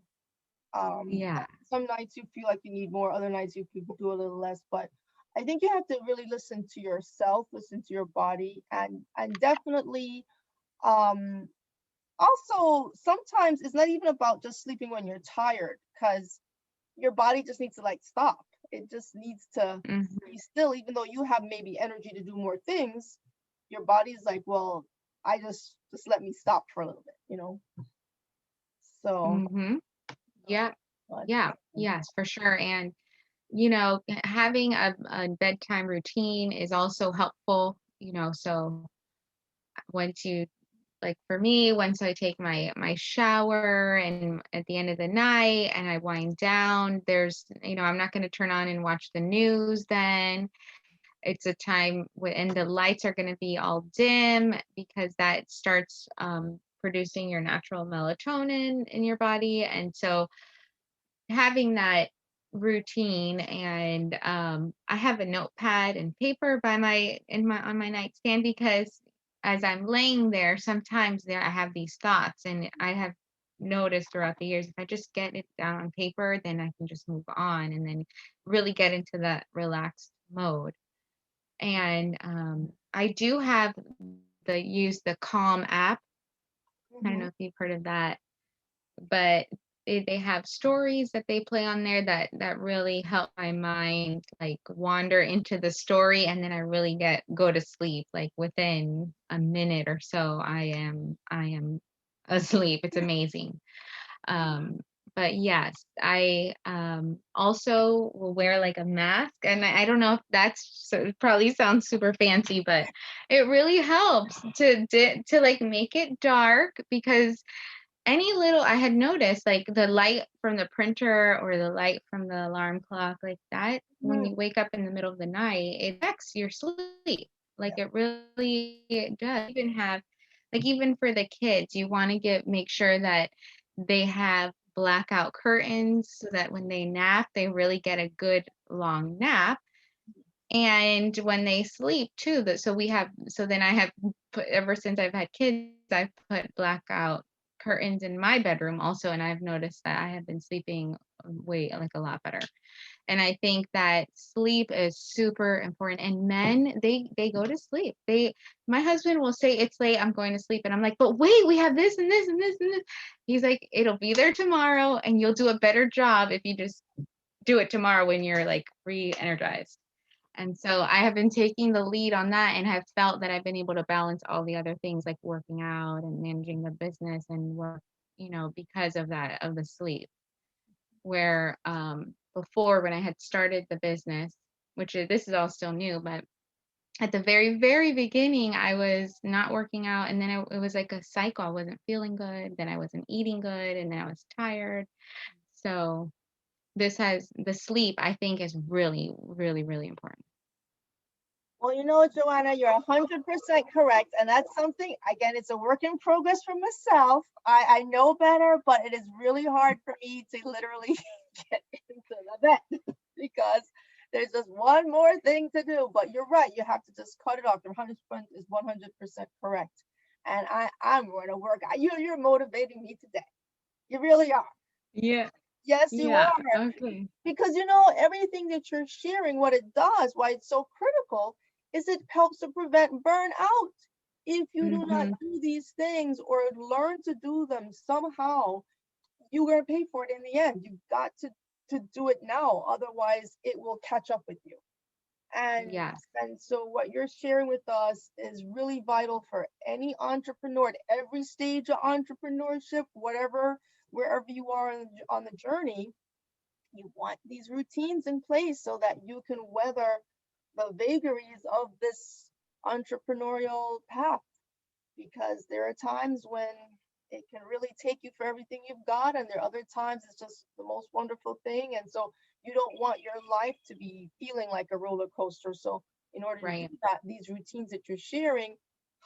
Speaker 1: Yeah.
Speaker 2: Some nights you feel like you need more, other nights you could do a little less, but I think you have to really listen to yourself, listen to your body, and definitely um also sometimes it's not even about just sleeping when you're tired, because your body just needs to like stop. It just needs to
Speaker 1: Mhm.
Speaker 2: be still, even though you have maybe energy to do more things. Your body's like, well, I just let me stop for a little bit, you know? So,
Speaker 1: Mhm. Yeah.
Speaker 2: but
Speaker 1: Yeah. Yes, for sure. And having a bedtime routine is also helpful. So once you like for me, once I take my shower and at the end of the night and I wind down, I'm not going to turn on and watch the news then. It's a time and the lights are going to be all dim because that starts producing your natural melatonin in your body. And so having that routine, and I have a notepad and paper by my in my on my nightstand, because as I'm laying there, sometimes there I have these thoughts, and I have noticed throughout the years, if I just get it down on paper, then I can just move on and then really get into that relaxed mode. And I do have use the Calm app. I don't know
Speaker 2: mhm.
Speaker 1: if you've heard of that, but they have stories that they play on there that really help my mind like wander into the story, and then I really get go to sleep like within a minute or so. I am asleep. It's amazing. um but yes, I also will wear like a mask, and I don't know if that's so it probably sounds super fancy, but it really helps to like make it dark, because any little I had noticed, like, the light from the printer or the light from the alarm clock, like, that when
Speaker 2: Mhm.
Speaker 1: you wake up in the middle of the night, it affects your sleep. Like,
Speaker 2: Yeah.
Speaker 1: it really does. Even have like, even for the kids, you wanna make sure that they have blackout curtains so that when they nap, they really get a good long nap, and when they sleep too, so then I have put ever since I've had kids, I've put blackout curtains in my bedroom also, and I've noticed that I have been sleeping way like a lot better. And I think that sleep is super important. And men, they go to sleep. My husband will say it's late, I'm going to sleep, and I'm like, but wait, we have this and this and this and this. He's like, it'll be there tomorrow, and you'll do a better job if you just do it tomorrow when you're like re-energized. And so I have been taking the lead on that and have felt that I've been able to balance all the other things like working out and managing the business and work, because of that, of the sleep. Where before, when I had started the business, this is all still new, but at the very, very beginning, I was not working out. And then it was like a cycle. I wasn't feeling good. Then I wasn't eating good. And then I was tired. So the sleep, I think, is really, really, really important.
Speaker 2: Well, you know, Joanna, you're 100% correct. And that's something, again, it's a work in progress for myself. I know better, but it is really hard for me to literally get into the bed because there's just one more thing to do. But you're right, you have to just cut it off. Your 100% is 100% correct. And I'm going to work. You're motivating me today. You really are.
Speaker 1: Yeah.
Speaker 2: Yes, you
Speaker 1: Yeah.
Speaker 2: are.
Speaker 1: Okay.
Speaker 2: Because you know, everything that you're sharing, what it does, why it's so critical, is it helps to prevent burnout. If you do not
Speaker 1: Hmm.
Speaker 2: do these things or learn to do them somehow, you're gonna pay for it in the end. You've got to do it now, otherwise it will catch up with you. And
Speaker 1: Yes.
Speaker 2: and so what you're sharing with us is really vital for any entrepreneur at every stage of entrepreneurship, whatever, wherever you are on the journey. You want these routines in place so that you can weather the vagaries of this entrepreneurial path, because there are times when it can really take you for everything you've got, and there are other times it's just the most wonderful thing. And so you don't want your life to be feeling like a roller coaster. So in order to do
Speaker 1: Right.
Speaker 2: that, these routines that you're sharing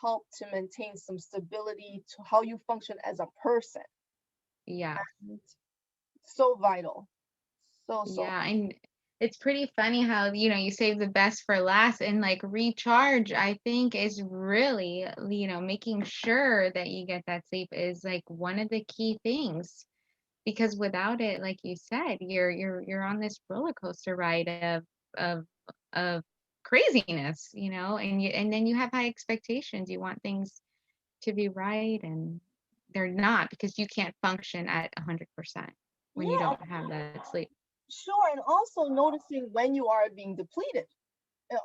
Speaker 2: help to maintain some stability to how you function as a person.
Speaker 1: Yeah.
Speaker 2: And so vital. So
Speaker 1: Yeah.
Speaker 2: vital.
Speaker 1: it's pretty funny how, you save the best for last, and like recharge, I think is really, making sure that you get that sleep is like one of the key things. Because without it, like you said, you're on this roller coaster ride of of craziness, and then you have high expectations. You want things to be right, and they're not, because you can't function at 100% when you
Speaker 2: Yeah,
Speaker 1: don't have that sleep.
Speaker 2: sure. And also noticing when you are being depleted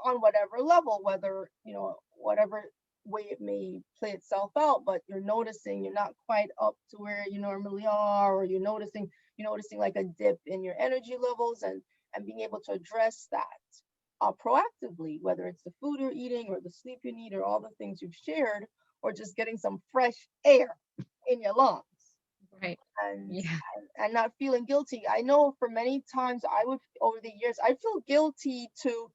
Speaker 2: on whatever level, whether, whatever way it may play itself out, but you're noticing you're not quite up to where you normally are, or you're noticing like a dip in your energy levels, and being able to address that proactively, whether it's the food you're eating or the sleep you need or all the things you've shared, or just getting some fresh air in your lungs,
Speaker 1: Right.
Speaker 2: and
Speaker 1: Yeah.
Speaker 2: and not feeling guilty. I know for many times I would, over the years, I feel guilty to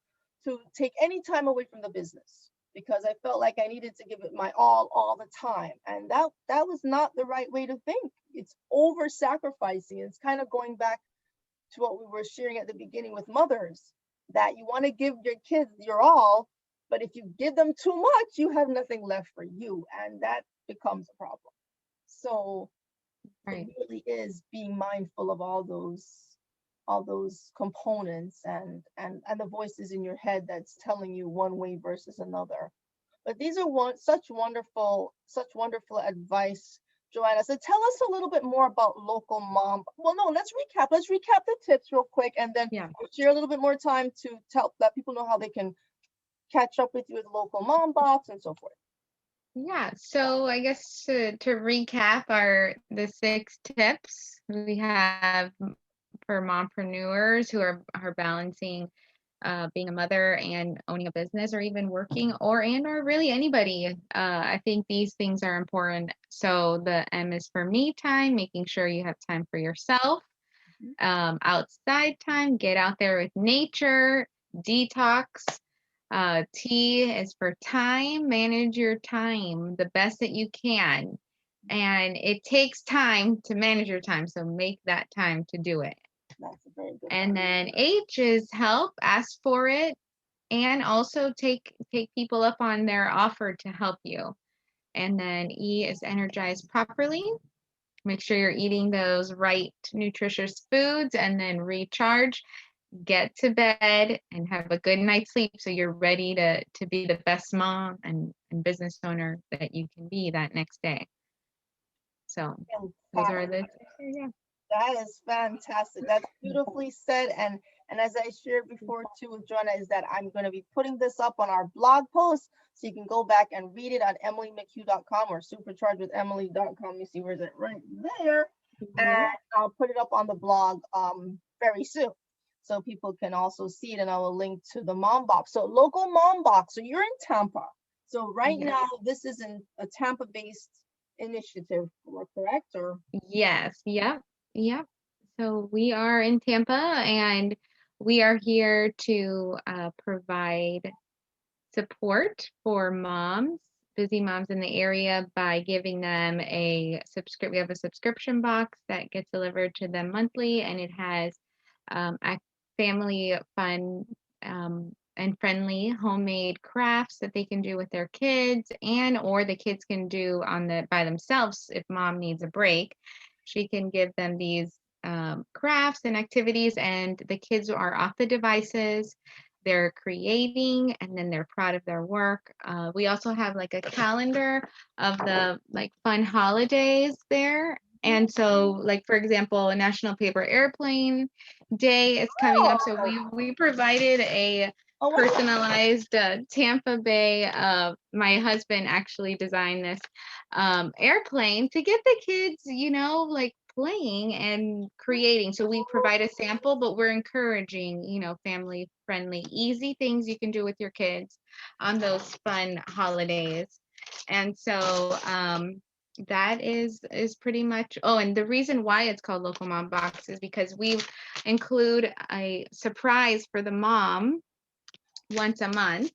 Speaker 2: take any time away from the business, because I felt like I needed to give it my all the time, and that was not the right way to think. It's over sacrificing. It's kind of going back to what we were sharing at the beginning with mothers, that you want to give your kids your all, but if you give them too much, you have nothing left for you, and that becomes a problem. So it
Speaker 1: Right.
Speaker 2: really is being mindful of all those components, and the voices in your head that's telling you one way versus another. But these are such wonderful advice, Joanna. So tell us a little bit more about local mom. Well, no, let's recap the tips real quick, and then
Speaker 1: Yeah.
Speaker 2: we'll share a little bit more time to let people know how they can catch up with you with local mom box and so forth.
Speaker 1: Yeah. So I guess to recap the 6 tips we have for mompreneurs who are balancing being a mother and owning a business, or even working, or really anybody. I think these things are important. So the M is for me time, making sure you have time for yourself.
Speaker 2: Mhm.
Speaker 1: Outside time, get out there with nature, detox. T is for time, manage your time the best that you can. And it takes time to manage your time, so make that time to do it.
Speaker 2: That's a very good
Speaker 1: And
Speaker 2: one.
Speaker 1: then H is help, ask for it, and also take people up on their offer to help you. And then E is energize properly. Make sure you're eating those right nutritious foods, and then recharge, get to bed, and have a good night's sleep so you're ready to be the best mom and business owner that you can be that next day. So those are the
Speaker 2: Fantastic.
Speaker 1: tips here, yeah.
Speaker 2: That is fantastic. That's beautifully said. And as I shared before too with Joanna, is that I'm going to be putting this up on our blog post, so you can go back and read it at emilymchugh.com or superchargewithemily.com. You see where's it right there. And
Speaker 1: Mhm.
Speaker 2: I'll put it up on the blog very soon, so people can also see it. And I will link to the mom box. So local mom box. So you're in Tampa. So right
Speaker 1: Yeah.
Speaker 2: now this is a Tampa based initiative, correct? Or
Speaker 1: Yes. Yep. Yep. So we are in Tampa, and we are here to provide support for moms, busy moms in the area, by giving them a subscription. We have a subscription box that gets delivered to them monthly, and it has family fun and friendly homemade crafts that they can do with their kids, and or the kids can do on the by themselves if mom needs a break. She can give them these crafts and activities, and the kids are off the devices. They're creating, and then they're proud of their work. We also have like a calendar of the like fun holidays there. And so, like for example, a National Paper Airplane Day is coming up. So
Speaker 2: oh,
Speaker 1: we provided a
Speaker 2: oh, what is
Speaker 1: personalized Tampa Bay. My husband actually designed this airplane to get the kids, like playing and creating. So we provide a sample, but we're encouraging, family friendly, easy things you can do with your kids on those fun holidays. And so that is pretty much. Oh, and the reason why it's called Local Mom Box is because we include a surprise for the mom once a month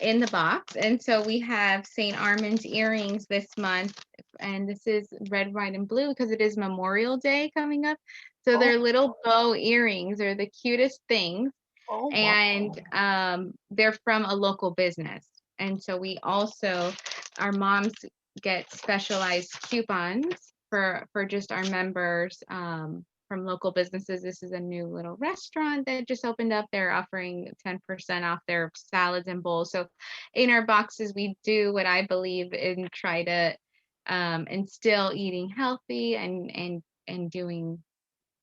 Speaker 1: in the box. And so we have St. Armand's earrings this month, and this is red, white, and blue because it is Memorial Day coming up. So
Speaker 2: Oh,
Speaker 1: they're little bow earrings. They're the cutest things.
Speaker 2: oh, wow.
Speaker 1: And they're from a local business. And so we also, our moms get specialized coupons for just our members from local businesses. This is a new little restaurant that just opened up. They're offering 10% off their salads and bowls. So in our boxes, we do what I believe in, try to instill eating healthy and doing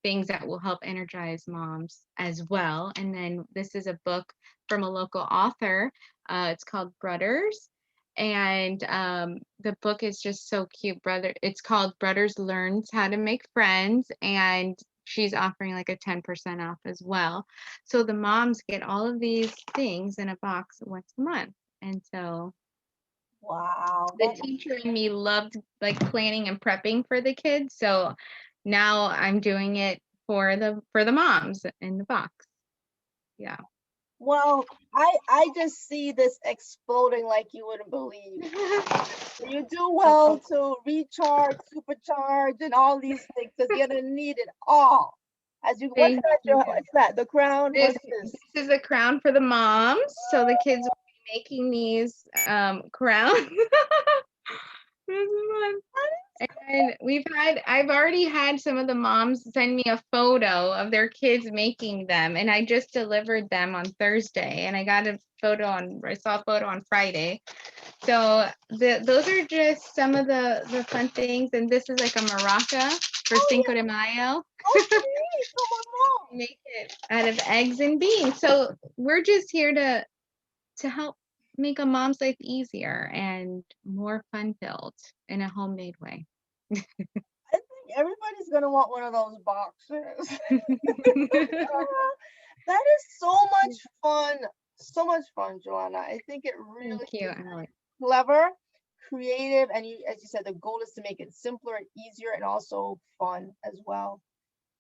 Speaker 1: things that will help energize moms as well. And then this is a book from a local author. It's called Brothers. And the book is just so cute. It's called Brothers Learns How to Make Friends. And she's offering like a 10% off as well. So the moms get all of these things in a box once a month. And so
Speaker 2: Wow.
Speaker 1: the teacher in me loved like planning and prepping for the kids. So now I'm doing it for the moms in the box. Yeah.
Speaker 2: Well, I just see this exploding like you wouldn't believe. You do well to recharge, supercharge, and all these things because you're gonna need it all. As you, what's
Speaker 1: Thank
Speaker 2: that?
Speaker 1: you.
Speaker 2: What's that? The crown?
Speaker 1: This
Speaker 2: What's this?
Speaker 1: this is a crown for the moms. So the kids will be making these crowns. This is fun. And I've already had some of the moms send me a photo of their kids making them, and I just delivered them on Thursday, and I saw a photo on Friday. So those are just some of the fun things, and this is like a maraca for
Speaker 2: Oh
Speaker 1: Cinco
Speaker 2: yeah.
Speaker 1: de Mayo.
Speaker 2: Okay. Come on.
Speaker 1: Make it out of eggs and beans. So we're just here to help make a mom's life easier and more fun filled in a homemade way.
Speaker 2: I think everybody's gonna want one of those boxes. That is so much fun. So much fun, Joanna. I think it
Speaker 1: Thank
Speaker 2: really
Speaker 1: you,
Speaker 2: is
Speaker 1: Alex.
Speaker 2: clever, creative, and you, as you said, the goal is to make it simpler and easier and also fun as well.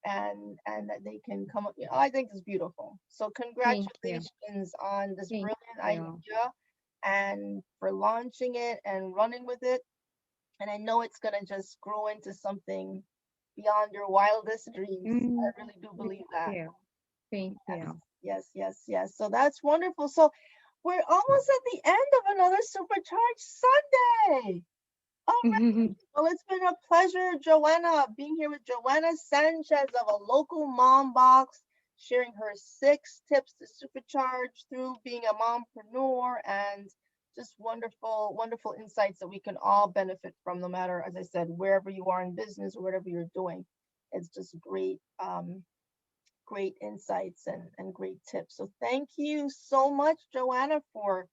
Speaker 2: And that they can come up, I think it's beautiful. So
Speaker 1: Thank you.
Speaker 2: congratulations on this
Speaker 1: Thank
Speaker 2: brilliant
Speaker 1: you.
Speaker 2: idea and for launching it and running with it. And I know it's gonna just grow into something beyond your wildest dreams.
Speaker 1: Mm,
Speaker 2: I really do
Speaker 1: thank
Speaker 2: believe that.
Speaker 1: you. Thank
Speaker 2: Yes,
Speaker 1: you.
Speaker 2: yes. So that's wonderful. So we're almost at the end of another Supercharged Sunday. All right. Well, it's been a pleasure, Johanna, being here with Johanna Sanchez of a local mom box, sharing her 6 tips to supercharge through being a mompreneur and just wonderful, wonderful insights that we can all benefit from, no matter, as I said, wherever you are in business or whatever you're doing. It's just great insights and great tips. So thank you so much, Johanna, for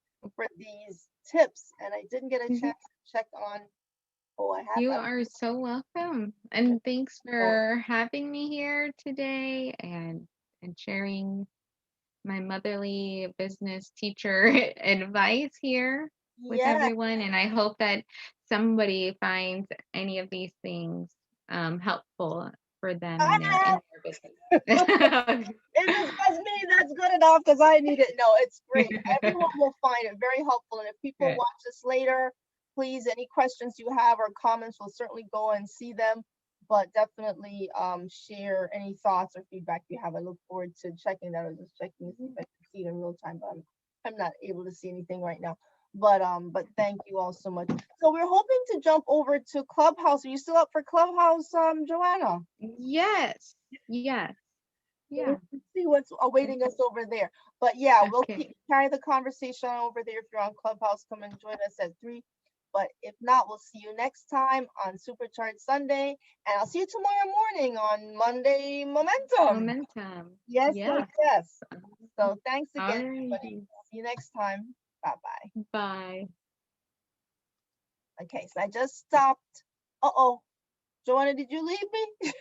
Speaker 2: these tips. And I didn't get a chance to check on. Oh,
Speaker 1: You are so welcome. And thanks for having me here today and sharing my motherly business teacher advice here with
Speaker 2: yeah.
Speaker 1: everyone. And I hope that somebody finds any of these things helpful for them in their business.
Speaker 2: If it's just me, that's good enough because I need it. No, it's great. Everyone will find it very helpful. And if people
Speaker 1: Good.
Speaker 2: watch this later, please, any questions you have or comments, we'll certainly go and see them. But definitely share any thoughts or feedback you have. I look forward to checking that or just checking to see if I can see it in real time. But I'm not able to see anything right now. But thank you all so much. So we're hoping to jump over to Clubhouse. Are you still up for Clubhouse, Joanna?
Speaker 1: Yes. Yes. Yeah.
Speaker 2: Let's see what's awaiting us over there. But yeah, we'll
Speaker 1: Okay.
Speaker 2: carry the conversation on over there. If you're on Clubhouse, come and join us at 3. But if not, we'll see you next time on Supercharged Sunday. And I'll see you tomorrow morning on Monday Momentum.
Speaker 1: Momentum.
Speaker 2: Yes.
Speaker 1: Yeah.
Speaker 2: So thanks
Speaker 1: All
Speaker 2: again, everybody.
Speaker 1: righty.
Speaker 2: See you next time. Bye-bye.
Speaker 1: Bye.
Speaker 2: Okay, so I just stopped. Uh-oh. Joanna, did you leave me?